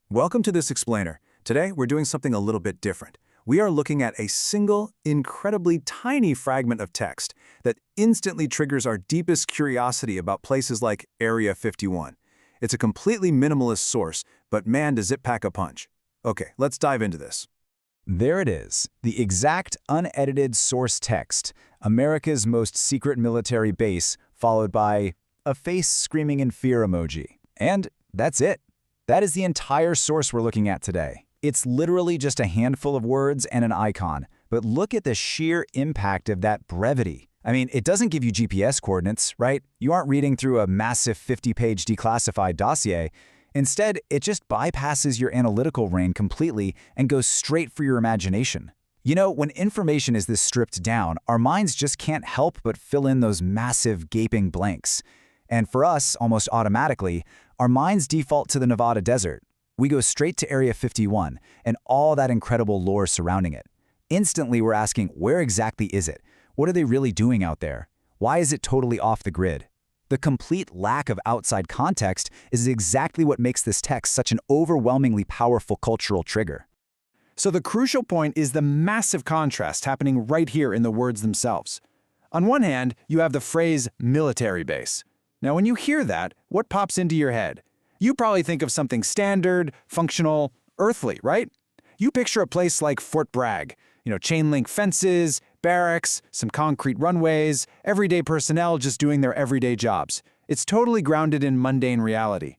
Welcome to this explainer. Today, we're doing something a little bit different. We are looking at a single, incredibly tiny fragment of text that instantly triggers our deepest curiosity about places like Area 51. It's a completely minimalist source, but man, does it pack a punch. Okay, let's dive into this. There it is, the exact unedited source text, America's most secret military base, followed by a face screaming in fear emoji. And that's it. That is the entire source we're looking at today. It's literally just a handful of words and an icon, but look at the sheer impact of that brevity. I mean, it doesn't give you GPS coordinates, right? You aren't reading through a massive 50-page declassified dossier. Instead, it just bypasses your analytical brain completely and goes straight for your imagination. You know, when information is this stripped down, our minds just can't help but fill in those massive, gaping blanks. And for us, almost automatically, our minds default to the Nevada desert. We go straight to Area 51 and all that incredible lore surrounding it. Instantly, we're asking, where exactly is it? What are they really doing out there? Why is it totally off the grid? The complete lack of outside context is exactly what makes this text such an overwhelmingly powerful cultural trigger. So the crucial point is the massive contrast happening right here in the words themselves. On one hand, you have the phrase military base. Now, when you hear that, what pops into your head? You probably think of something standard, functional, earthly, right? You picture a place like Fort Bragg, chain link fences, barracks, some concrete runways, everyday personnel just doing their everyday jobs. It's totally grounded in mundane reality.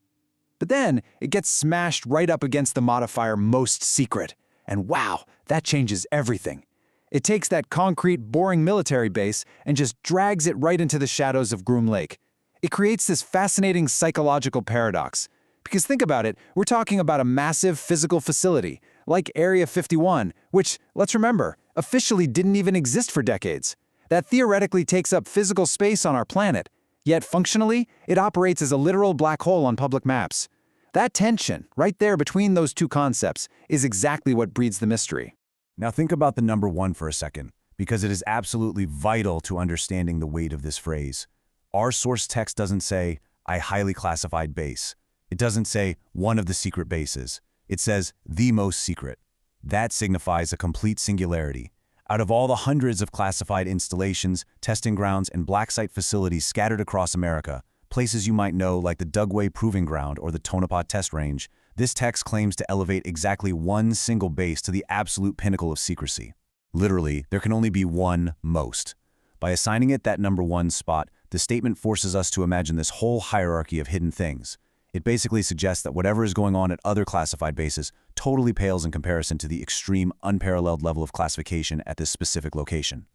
But then, it gets smashed right up against the modifier most secret. And wow, that changes everything. It takes that concrete, boring military base and just drags it right into the shadows of Groom Lake. It creates this fascinating psychological paradox. Because think about it, we're talking about a massive physical facility, like Area 51, which, let's remember, officially didn't even exist for decades. That theoretically takes up physical space on our planet, yet functionally, it operates as a literal black hole on public maps. That tension, right there between those two concepts, is exactly what breeds the mystery. Now think about the number one for a second, because it is absolutely vital to understanding the weight of this phrase. Our source text doesn't say, "a highly classified base." It doesn't say, "one of the secret bases." It says, "the most secret." That signifies a complete singularity. Out of all the hundreds of classified installations, testing grounds, and black site facilities scattered across America, places you might know like the Dugway Proving Ground or the Tonopah Test Range, this text claims to elevate exactly one single base to the absolute pinnacle of secrecy. Literally, there can only be one most. By assigning it that number one spot, the statement forces us to imagine this whole hierarchy of hidden things. It basically suggests that whatever is going on at other classified bases totally pales in comparison to the extreme, unparalleled level of classification at this specific location.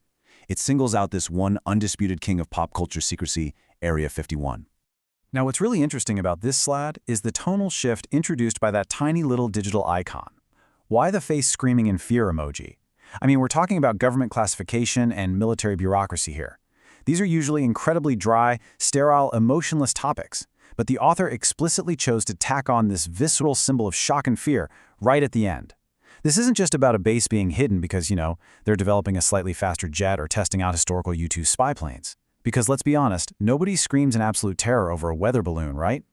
It singles out this one undisputed king of pop culture secrecy, Area 51. Now, what's really interesting about this slide is the tonal shift introduced by that tiny little digital icon. Why the face screaming in fear emoji? I mean, we're talking about government classification and military bureaucracy here. These are usually incredibly dry, sterile, emotionless topics, but the author explicitly chose to tack on this visceral symbol of shock and fear right at the end. This isn't just about a base being hidden because, they're developing a slightly faster jet or testing out historical U-2 spy planes. Because let's be honest, nobody screams in absolute terror over a weather balloon, right?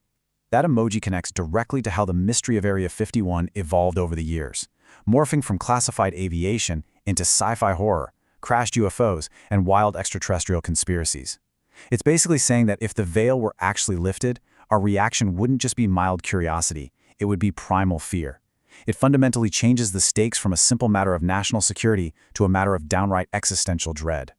That emoji connects directly to how the mystery of Area 51 evolved over the years, morphing from classified aviation into sci-fi horror, crashed UFOs, and wild extraterrestrial conspiracies. It's basically saying that if the veil were actually lifted, our reaction wouldn't just be mild curiosity, it would be primal fear. It fundamentally changes the stakes from a simple matter of national security to a matter of downright existential dread.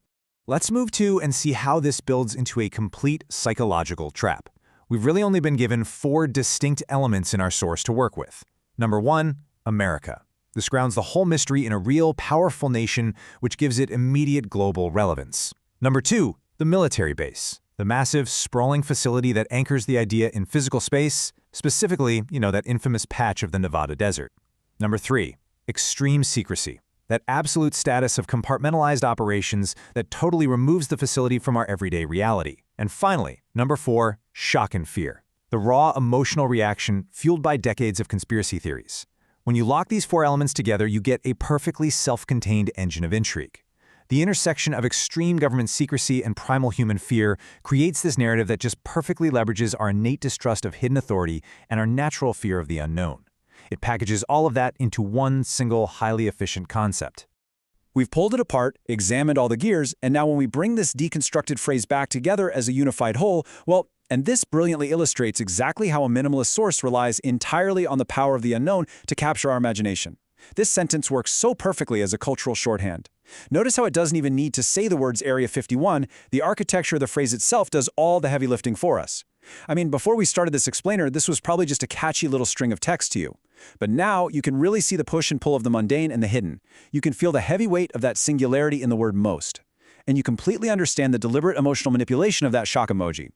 Let's move to and see how this builds into a complete psychological trap. We've really only been given 4 distinct elements in our source to work with. Number 1, America. This grounds the whole mystery in a real, powerful nation, which gives it immediate global relevance. Number 2, the military base. The massive, sprawling facility that anchors the idea in physical space, specifically, that infamous patch of the Nevada desert. Number 3, extreme secrecy. That absolute status of compartmentalized operations that totally removes the facility from our everyday reality. And finally, number 4, shock and fear. The raw emotional reaction fueled by decades of conspiracy theories. When you lock these 4 elements together, you get a perfectly self-contained engine of intrigue. The intersection of extreme government secrecy and primal human fear creates this narrative that just perfectly leverages our innate distrust of hidden authority and our natural fear of the unknown. It packages all of that into one single, highly efficient concept. We've pulled it apart, examined all the gears, and now when we bring this deconstructed phrase back together as a unified whole, well, and this brilliantly illustrates exactly how a minimalist source relies entirely on the power of the unknown to capture our imagination. This sentence works so perfectly as a cultural shorthand. Notice how it doesn't even need to say the words Area 51, the architecture of the phrase itself does all the heavy lifting for us. I mean, before we started this explainer, this was probably just a catchy little string of text to you. But now you can really see the push and pull of the mundane and the hidden. You can feel the heavy weight of that singularity in the word most. And you completely understand the deliberate emotional manipulation of that shock emoji.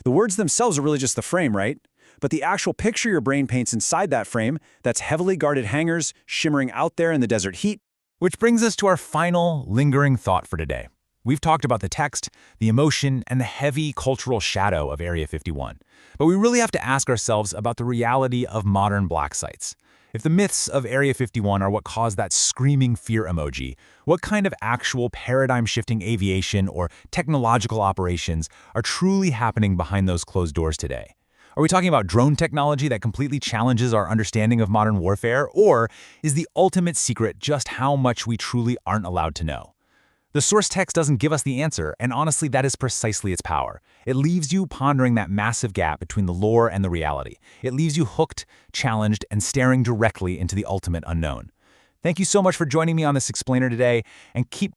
The words themselves are really just the frame, right? But the actual picture your brain paints inside that frame, that's heavily guarded hangars, shimmering out there in the desert heat. Which brings us to our final, lingering thought for today. We've talked about the text, the emotion, and the heavy cultural shadow of Area 51. But we really have to ask ourselves about the reality of modern black sites. If the myths of Area 51 are what caused that screaming fear emoji, what kind of actual paradigm-shifting aviation or technological operations are truly happening behind those closed doors today? Are we talking about drone technology that completely challenges our understanding of modern warfare, or is the ultimate secret just how much we truly aren't allowed to know? The source text doesn't give us the answer, and honestly, that is precisely its power. It leaves you pondering that massive gap between the lore and the reality. It leaves you hooked, challenged, and staring directly into the ultimate unknown. Thank you so much for joining me on this explainer today, and keep